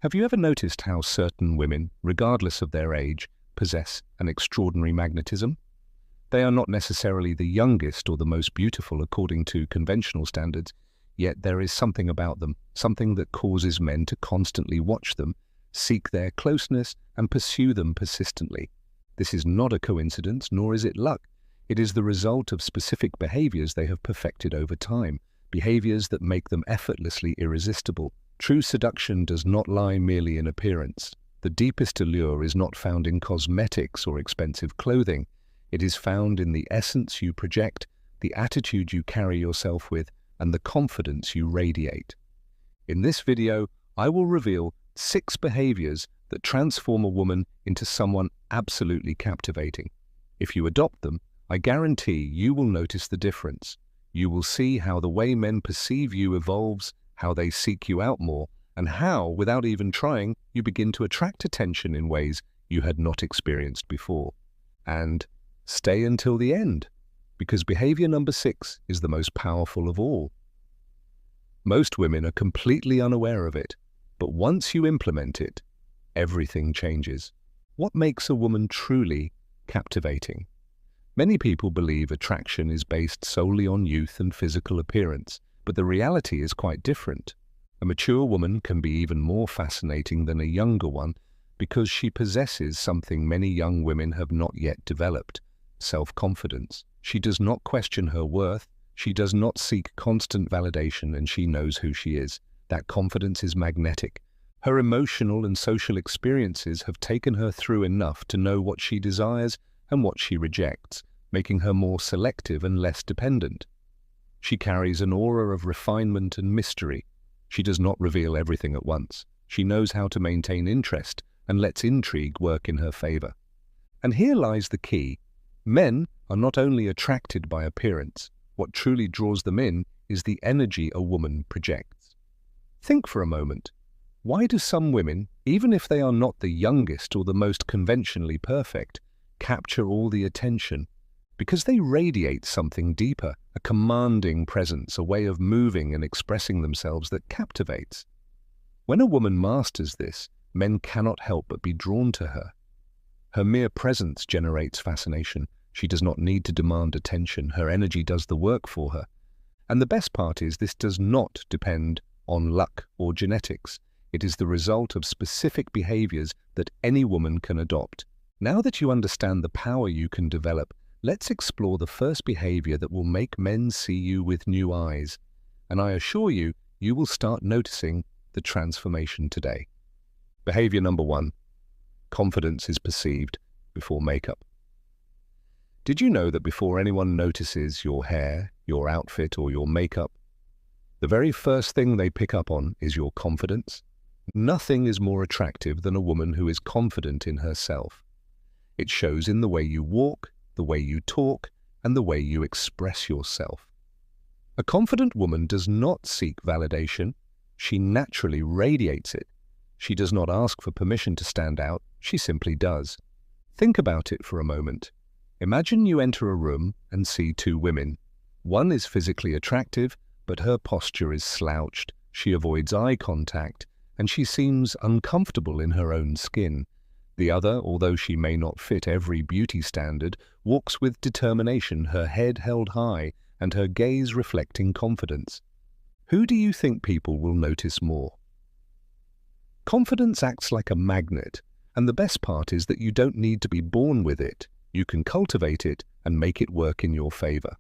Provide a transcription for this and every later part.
Have you ever noticed how certain women, regardless of their age, possess an extraordinary magnetism? They are not necessarily the youngest or the most beautiful according to conventional standards, yet there is something about them, something that causes men to constantly watch them, seek their closeness, and pursue them persistently. This is not a coincidence, nor is it luck. It is the result of specific behaviors they have perfected over time, behaviors that make them effortlessly irresistible. True seduction does not lie merely in appearance. The deepest allure is not found in cosmetics or expensive clothing. It is found in the essence you project, the attitude you carry yourself with, and the confidence you radiate. In this video, I will reveal 6 behaviors that transform a woman into someone absolutely captivating. If you adopt them, I guarantee you will notice the difference. You will see how the way men perceive you evolves, how they seek you out more, and how, without even trying, you begin to attract attention in ways you had not experienced before. And stay until the end, because behavior number 6 is the most powerful of all. Most women are completely unaware of it, but once you implement it, everything changes. What makes a woman truly captivating? Many people believe attraction is based solely on youth and physical appearance, but the reality is quite different. A mature woman can be even more fascinating than a younger one because she possesses something many young women have not yet developed: self-confidence. She does not question her worth, she does not seek constant validation, and she knows who she is. That confidence is magnetic. Her emotional and social experiences have taken her through enough to know what she desires and what she rejects, making her more selective and less dependent. She carries an aura of refinement and mystery. She does not reveal everything at once. She knows how to maintain interest and lets intrigue work in her favor. And here lies the key. Men are not only attracted by appearance. What truly draws them in is the energy a woman projects. Think for a moment. Why do some women, even if they are not the youngest or the most conventionally perfect, capture all the attention? Because they radiate something deeper, a commanding presence, a way of moving and expressing themselves that captivates. When a woman masters this, men cannot help but be drawn to her. Her mere presence generates fascination. She does not need to demand attention. Her energy does the work for her. And the best part is this does not depend on luck or genetics. It is the result of specific behaviors that any woman can adopt. Now that you understand the power you can develop, let's explore the first behavior that will make men see you with new eyes. And I assure you, you will start noticing the transformation today. Behavior number 1. Confidence is perceived before makeup. Did you know that before anyone notices your hair, your outfit, or your makeup, the very first thing they pick up on is your confidence? Nothing is more attractive than a woman who is confident in herself. It shows in the way you walk, the way you talk, and the way you express yourself. A confident woman does not seek validation. She naturally radiates it. She does not ask for permission to stand out. She simply does. Think about it for a moment. Imagine you enter a room and see 2 women. One is physically attractive, but her posture is slouched. She avoids eye contact, and she seems uncomfortable in her own skin. The other, although she may not fit every beauty standard, walks with determination, her head held high, and her gaze reflecting confidence. Who do you think people will notice more? Confidence acts like a magnet, and the best part is that you don't need to be born with it. You can cultivate it and make it work in your favor.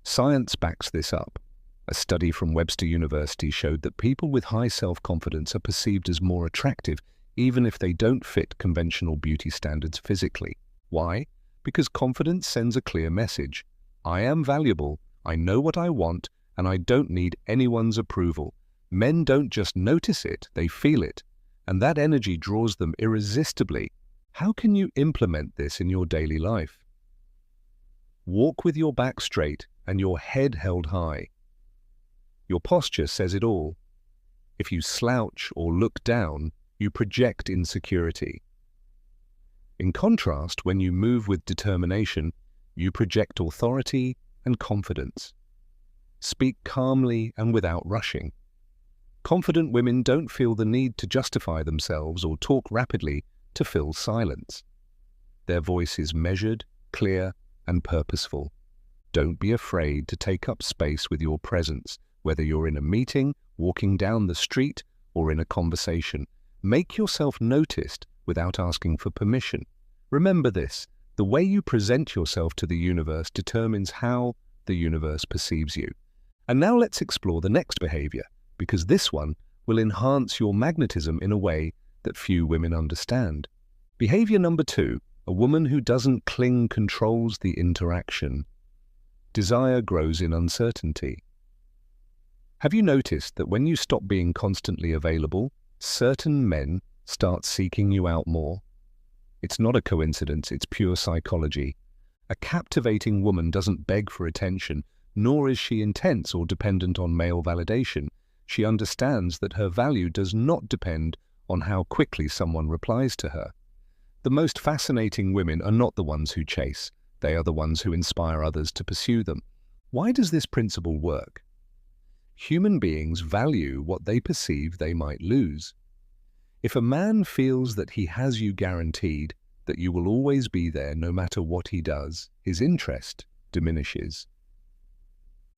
Science backs this up. A study from Webster University showed that people with high self-confidence are perceived as more attractive even if they don't fit conventional beauty standards physically. Why? Because confidence sends a clear message. I am valuable, I know what I want, and I don't need anyone's approval. Men don't just notice it, they feel it. And that energy draws them irresistibly. How can you implement this in your daily life? Walk with your back straight and your head held high. Your posture says it all. If you slouch or look down, you project insecurity. In contrast, when you move with determination, you project authority and confidence. Speak calmly and without rushing. Confident women don't feel the need to justify themselves or talk rapidly to fill silence. Their voice is measured, clear, and purposeful. Don't be afraid to take up space with your presence, whether you're in a meeting, walking down the street, or in a conversation. Make yourself noticed without asking for permission. Remember this, the way you present yourself to the universe determines how the universe perceives you. And now let's explore the next behavior, because this one will enhance your magnetism in a way that few women understand. Behavior number 2, a woman who doesn't cling controls the interaction. Desire grows in uncertainty. Have you noticed that when you stop being constantly available, certain men start seeking you out more? It's not a coincidence, it's pure psychology. A captivating woman doesn't beg for attention, nor is she intense or dependent on male validation. She understands that her value does not depend on how quickly someone replies to her. The most fascinating women are not the ones who chase. They are the ones who inspire others to pursue them. Why does this principle work? Human beings value what they perceive they might lose. If a man feels that he has you guaranteed, that you will always be there no matter what he does, his interest diminishes.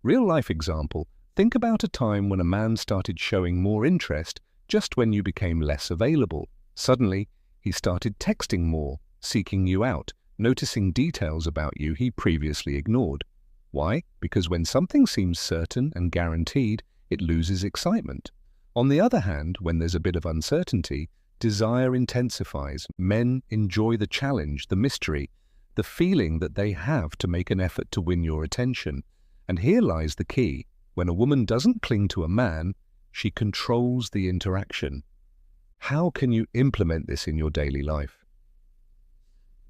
Real-life example, think about a time when a man started showing more interest just when you became less available. Suddenly, he started texting more, seeking you out, noticing details about you he previously ignored. Why? Because when something seems certain and guaranteed, it loses excitement. On the other hand, when there's a bit of uncertainty, desire intensifies. Men enjoy the challenge, the mystery, the feeling that they have to make an effort to win your attention. And here lies the key. When a woman doesn't cling to a man, she controls the interaction. How can you implement this in your daily life?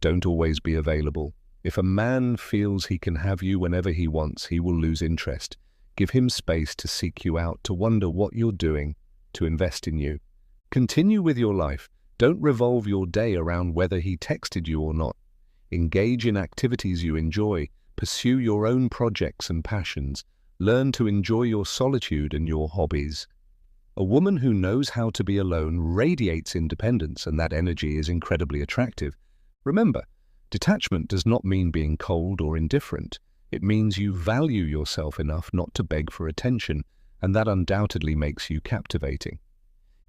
Don't always be available. If a man feels he can have you whenever he wants, he will lose interest. Give him space to seek you out, to wonder what you're doing, to invest in you. Continue with your life. Don't revolve your day around whether he texted you or not. Engage in activities you enjoy. Pursue your own projects and passions. Learn to enjoy your solitude and your hobbies. A woman who knows how to be alone radiates independence, and that energy is incredibly attractive. Remember, detachment does not mean being cold or indifferent. It means you value yourself enough not to beg for attention, and that undoubtedly makes you captivating.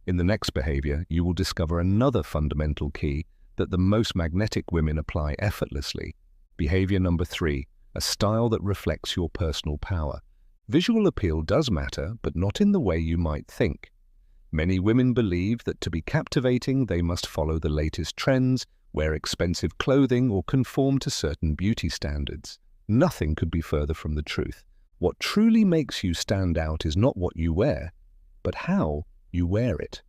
In the next behavior, you will discover another fundamental key that the most magnetic women apply effortlessly. Behavior number 3, a style that reflects your personal power. Visual appeal does matter, but not in the way you might think. Many women believe that to be captivating, they must follow the latest trends, wear expensive clothing, or conform to certain beauty standards. Nothing could be further from the truth. What truly makes you stand out is not what you wear, but how you wear it.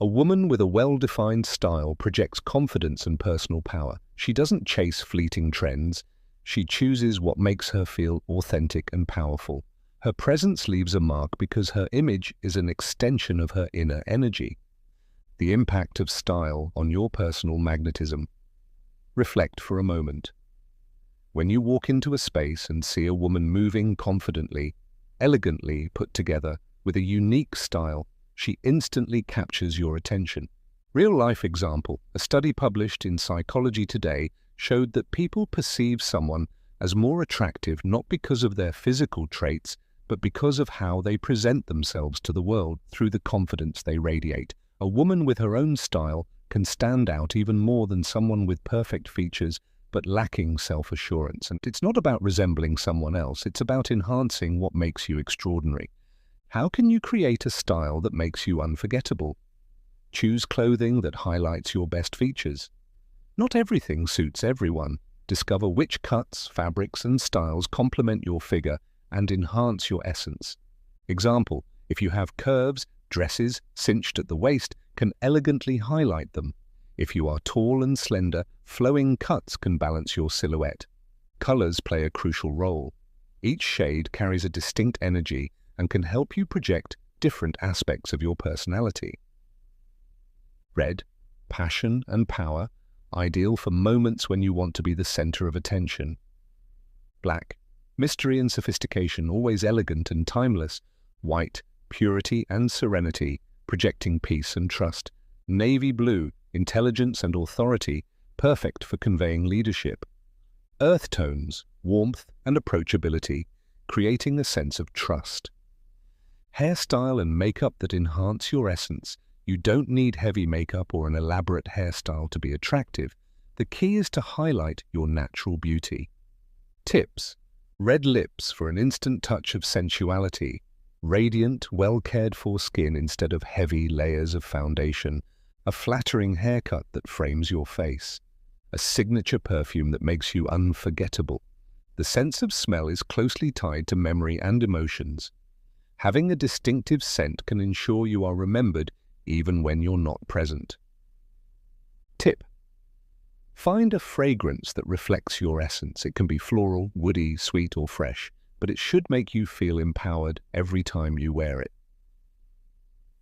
A woman with a well-defined style projects confidence and personal power. She doesn't chase fleeting trends. She chooses what makes her feel authentic and powerful. Her presence leaves a mark because her image is an extension of her inner energy. The impact of style on your personal magnetism. Reflect for a moment. When you walk into a space and see a woman moving confidently, elegantly put together, with a unique style, she instantly captures your attention. Real-life example, a study published in Psychology Today showed that people perceive someone as more attractive not because of their physical traits, but because of how they present themselves to the world through the confidence they radiate. A woman with her own style can stand out even more than someone with perfect features but lacking self-assurance. And it's not about resembling someone else, it's about enhancing what makes you extraordinary. How can you create a style that makes you unforgettable? Choose clothing that highlights your best features. Not everything suits everyone. Discover which cuts, fabrics, and styles complement your figure and enhance your essence. Example, if you have curves, dresses cinched at the waist can elegantly highlight them. If you are tall and slender, flowing cuts can balance your silhouette. Colors play a crucial role. Each shade carries a distinct energy and can help you project different aspects of your personality. Red, passion and power, ideal for moments when you want to be the center of attention. Black, mystery and sophistication, always elegant and timeless. White, purity and serenity, projecting peace and trust. Navy blue, intelligence and authority, perfect for conveying leadership. Earth tones, warmth and approachability, creating a sense of trust. Hairstyle and makeup that enhance your essence. You don't need heavy makeup or an elaborate hairstyle to be attractive. The key is to highlight your natural beauty. Tips: red lips for an instant touch of sensuality. Radiant, well-cared-for skin instead of heavy layers of foundation. A flattering haircut that frames your face. A signature perfume that makes you unforgettable. The sense of smell is closely tied to memory and emotions. Having a distinctive scent can ensure you are remembered even when you're not present. Tip: find a fragrance that reflects your essence. It can be floral, woody, sweet, or fresh, but it should make you feel empowered every time you wear it.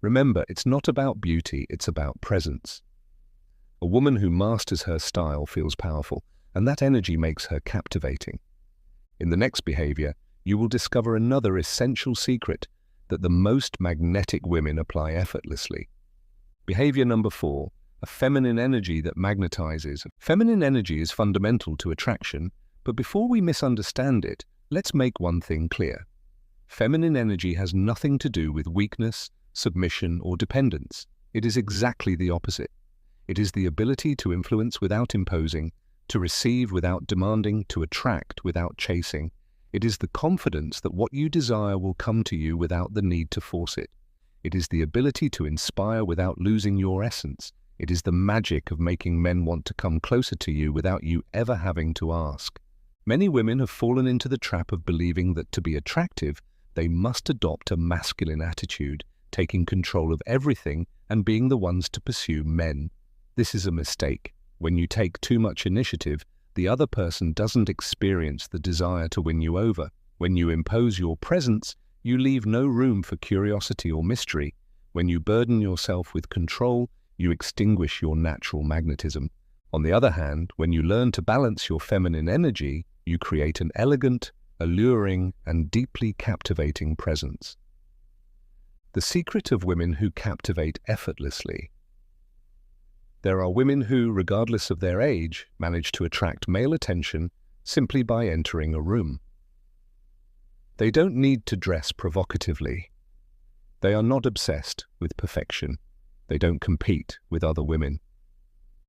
Remember, it's not about beauty, it's about presence. A woman who masters her style feels powerful, and that energy makes her captivating. In the next behavior, you will discover another essential secret that the most magnetic women apply effortlessly. Behavior number 4, a feminine energy that magnetizes. Feminine energy is fundamental to attraction, but before we misunderstand it, let's make one thing clear. Feminine energy has nothing to do with weakness, submission, or dependence. It is exactly the opposite. It is the ability to influence without imposing, to receive without demanding, to attract without chasing. It is the confidence that what you desire will come to you without the need to force it. It is the ability to inspire without losing your essence. It is the magic of making men want to come closer to you without you ever having to ask. Many women have fallen into the trap of believing that to be attractive, they must adopt a masculine attitude, taking control of everything and being the ones to pursue men. This is a mistake. When you take too much initiative, the other person doesn't experience the desire to win you over. When you impose your presence, you leave no room for curiosity or mystery. When you burden yourself with control, you extinguish your natural magnetism. On the other hand, when you learn to balance your feminine energy, you create an elegant, alluring, and deeply captivating presence. The secret of women who captivate effortlessly. There are women who, regardless of their age, manage to attract male attention simply by entering a room. They don't need to dress provocatively. They are not obsessed with perfection. They don't compete with other women.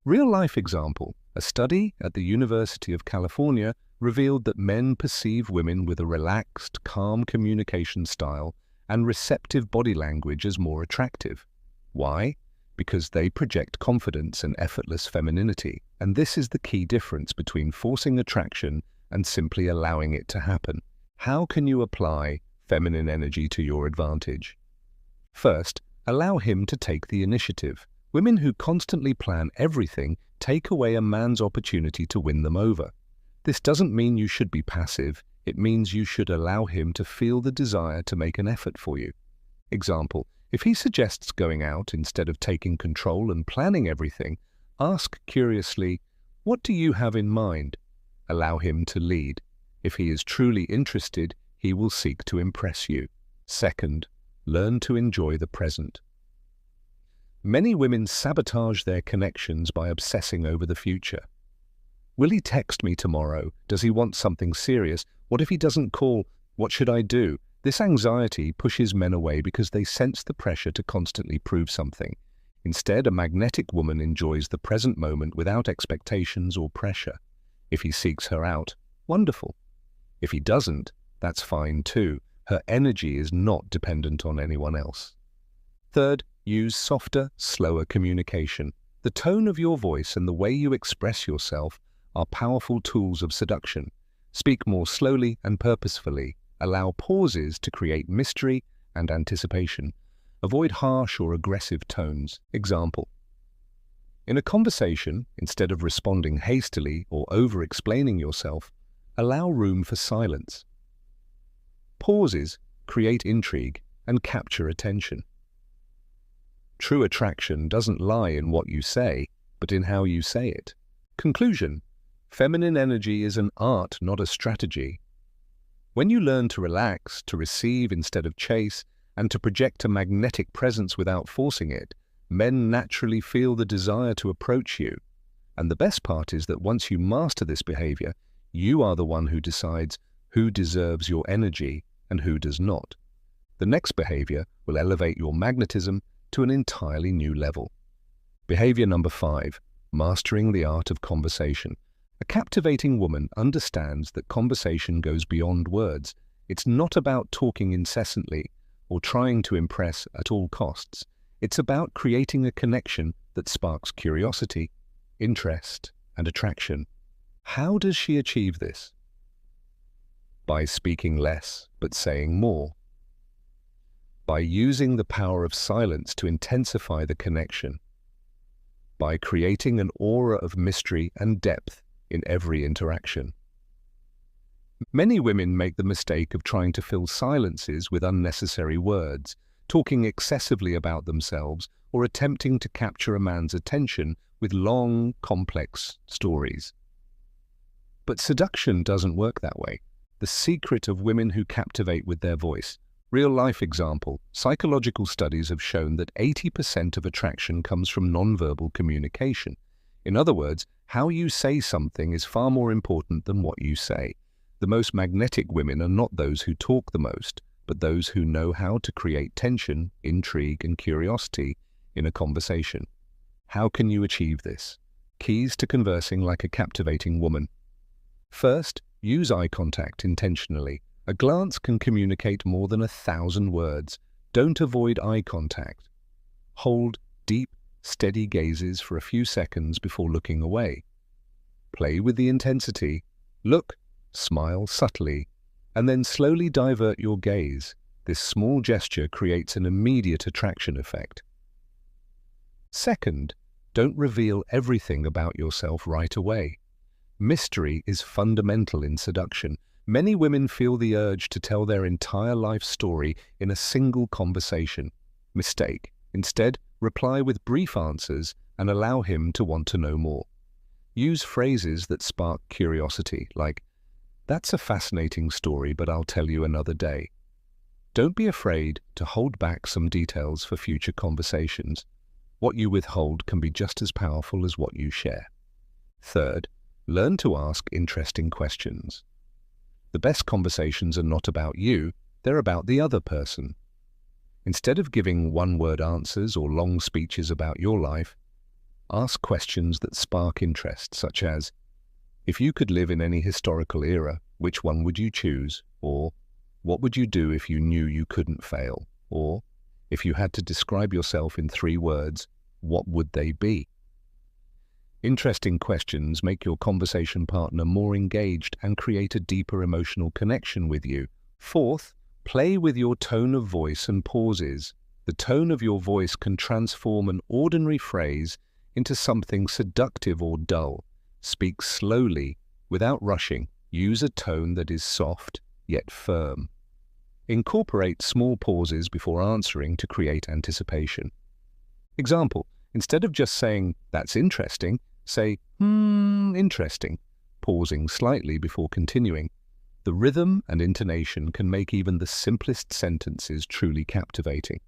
Real-life example: a study at the University of California revealed that men perceive women with a relaxed, calm communication style and receptive body language as more attractive. Why? Because they project confidence and effortless femininity. And this is the key difference between forcing attraction and simply allowing it to happen. How can you apply feminine energy to your advantage? First, allow him to take the initiative. Women who constantly plan everything take away a man's opportunity to win them over. This doesn't mean you should be passive. It means you should allow him to feel the desire to make an effort for you. Example: if he suggests going out instead of taking control and planning everything, ask curiously, "What do you have in mind?" Allow him to lead. If he is truly interested, he will seek to impress you. Second, learn to enjoy the present. Many women sabotage their connections by obsessing over the future. Will he text me tomorrow? Does he want something serious? What if he doesn't call? What should I do? This anxiety pushes men away because they sense the pressure to constantly prove something. Instead, a magnetic woman enjoys the present moment without expectations or pressure. If he seeks her out, wonderful. If he doesn't, that's fine too. Her energy is not dependent on anyone else. Third, use softer, slower communication. The tone of your voice and the way you express yourself are powerful tools of seduction. Speak more slowly and purposefully. Allow pauses to create mystery and anticipation. Avoid harsh or aggressive tones. Example: in a conversation, instead of responding hastily or over-explaining yourself, allow room for silence. Pauses create intrigue and capture attention. True attraction doesn't lie in what you say, but in how you say it. Conclusion: feminine energy is an art, not a strategy. When you learn to relax, to receive instead of chase, and to project a magnetic presence without forcing it, men naturally feel the desire to approach you. And the best part is that once you master this behavior, you are the one who decides who deserves your energy and who does not. The next behavior will elevate your magnetism to an entirely new level. Behavior number 5, mastering the art of conversation. A captivating woman understands that conversation goes beyond words. It's not about talking incessantly or trying to impress at all costs. It's about creating a connection that sparks curiosity, interest, and attraction. How does she achieve this? By speaking less but saying more. By using the power of silence to intensify the connection. By creating an aura of mystery and depth in every interaction. Many women make the mistake of trying to fill silences with unnecessary words, talking excessively about themselves, or attempting to capture a man's attention with long, complex stories. But seduction doesn't work that way. The secret of women who captivate with their voice. Real-life example, psychological studies have shown that 80% of attraction comes from nonverbal communication. In other words, how you say something is far more important than what you say. The most magnetic women are not those who talk the most, but those who know how to create tension, intrigue, and curiosity in a conversation. How can you achieve this? Keys to conversing like a captivating woman. First, use eye contact intentionally. A glance can communicate more than 1,000 words. Don't avoid eye contact. Hold deep, steady gazes for a few seconds before looking away. Play with the intensity. Look, smile subtly, and then slowly divert your gaze. This small gesture creates an immediate attraction effect. Second, don't reveal everything about yourself right away. Mystery is fundamental in seduction. Many women feel the urge to tell their entire life story in a single conversation. Mistake. Instead, reply with brief answers and allow him to want to know more. Use phrases that spark curiosity, like, "That's a fascinating story, but I'll tell you another day." Don't be afraid to hold back some details for future conversations. What you withhold can be just as powerful as what you share. Third, learn to ask interesting questions. The best conversations are not about you, they're about the other person. Instead of giving one-word answers or long speeches about your life, ask questions that spark interest, such as, "If you could live in any historical era, which one would you choose?" Or, "What would you do if you knew you couldn't fail?" Or, "If you had to describe yourself in 3 words, what would they be?" Interesting questions make your conversation partner more engaged and create a deeper emotional connection with you. Fourth, play with your tone of voice and pauses. The tone of your voice can transform an ordinary phrase into something seductive or dull. Speak slowly, without rushing. Use a tone that is soft, yet firm. Incorporate small pauses before answering to create anticipation. Example, instead of just saying, "That's interesting," say, interesting, pausing slightly before continuing. The rhythm and intonation can make even the simplest sentences truly captivating.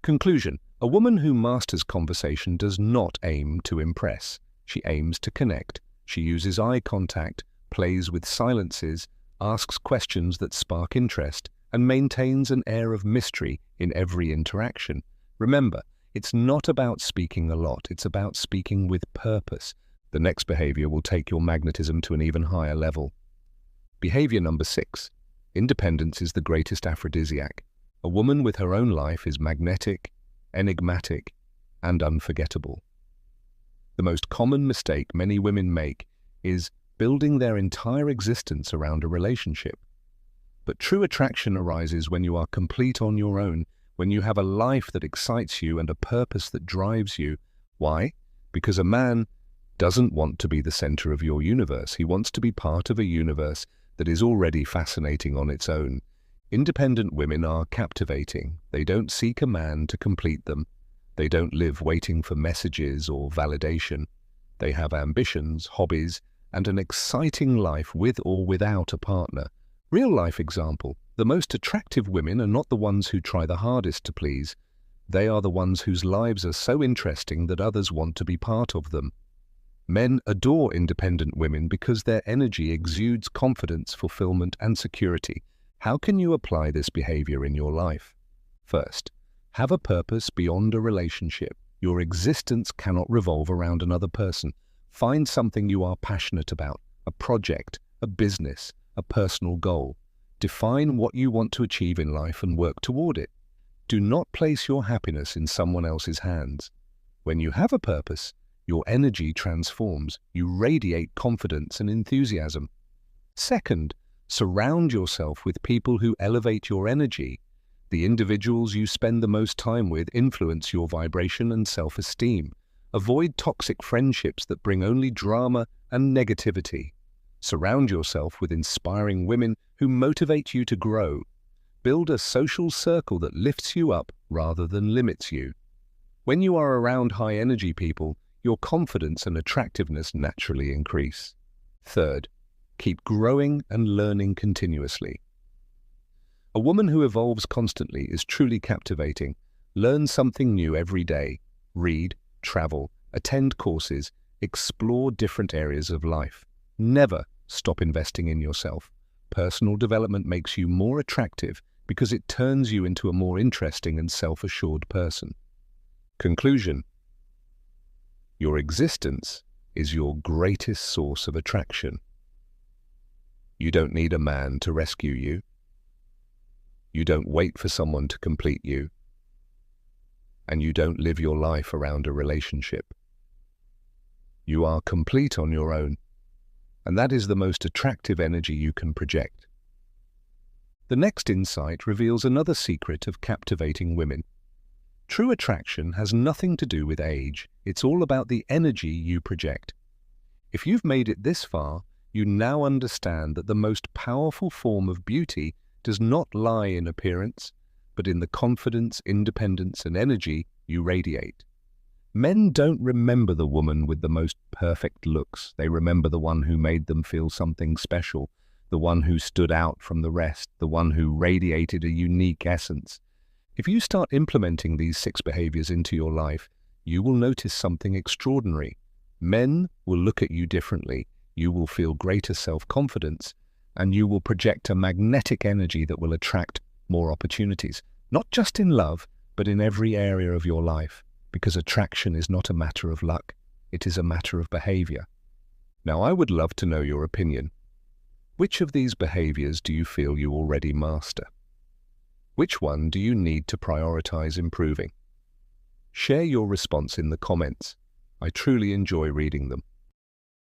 Conclusion: a woman who masters conversation does not aim to impress. She aims to connect. She uses eye contact, plays with silences, asks questions that spark interest, and maintains an air of mystery in every interaction. Remember, it's not about speaking a lot, it's about speaking with purpose. The next behavior will take your magnetism to an even higher level. Behavior number 6. Independence is the greatest aphrodisiac. A woman with her own life is magnetic, enigmatic, and unforgettable. The most common mistake many women make is building their entire existence around a relationship. But true attraction arises when you are complete on your own, when you have a life that excites you and a purpose that drives you. Why? Because a man doesn't want to be the center of your universe. He wants to be part of a universe that is already fascinating on its own. Independent women are captivating. They don't seek a man to complete them. They don't live waiting for messages or validation. They have ambitions, hobbies, and an exciting life with or without a partner. Real-life example. The most attractive women are not the ones who try the hardest to please. They are the ones whose lives are so interesting that others want to be part of them. Men adore independent women because their energy exudes confidence, fulfillment, and security. How can you apply this behavior in your life? First, have a purpose beyond a relationship. Your existence cannot revolve around another person. Find something you are passionate about, a project, a business, a personal goal. Define what you want to achieve in life and work toward it. Do not place your happiness in someone else's hands. When you have a purpose, your energy transforms. You radiate confidence and enthusiasm. Second, surround yourself with people who elevate your energy. The individuals you spend the most time with influence your vibration and self-esteem. Avoid toxic friendships that bring only drama and negativity. Surround yourself with inspiring women who motivate you to grow. Build a social circle that lifts you up rather than limits you. When you are around high-energy people, your confidence and attractiveness naturally increase. Third, keep growing and learning continuously. A woman who evolves constantly is truly captivating. Learn something new every day. Read, travel, attend courses, explore different areas of life. Never stop investing in yourself. Personal development makes you more attractive because it turns you into a more interesting and self-assured person. Conclusion: your existence is your greatest source of attraction. You don't need a man to rescue you. You don't wait for someone to complete you. And you don't live your life around a relationship. You are complete on your own, and that is the most attractive energy you can project. The next insight reveals another secret of captivating women. True attraction has nothing to do with age. It's all about the energy you project. If you've made it this far, you now understand that the most powerful form of beauty does not lie in appearance, but in the confidence, independence, and energy you radiate. Men don't remember the woman with the most perfect looks. They remember the one who made them feel something special, the one who stood out from the rest, the one who radiated a unique essence. If you start implementing these 6 behaviors into your life, you will notice something extraordinary. Men will look at you differently, you will feel greater self-confidence, and you will project a magnetic energy that will attract more opportunities, not just in love, but in every area of your life, because attraction is not a matter of luck, it is a matter of behavior. Now, I would love to know your opinion. Which of these behaviors do you feel you already master? Which one do you need to prioritize improving? Share your response in the comments. I truly enjoy reading them.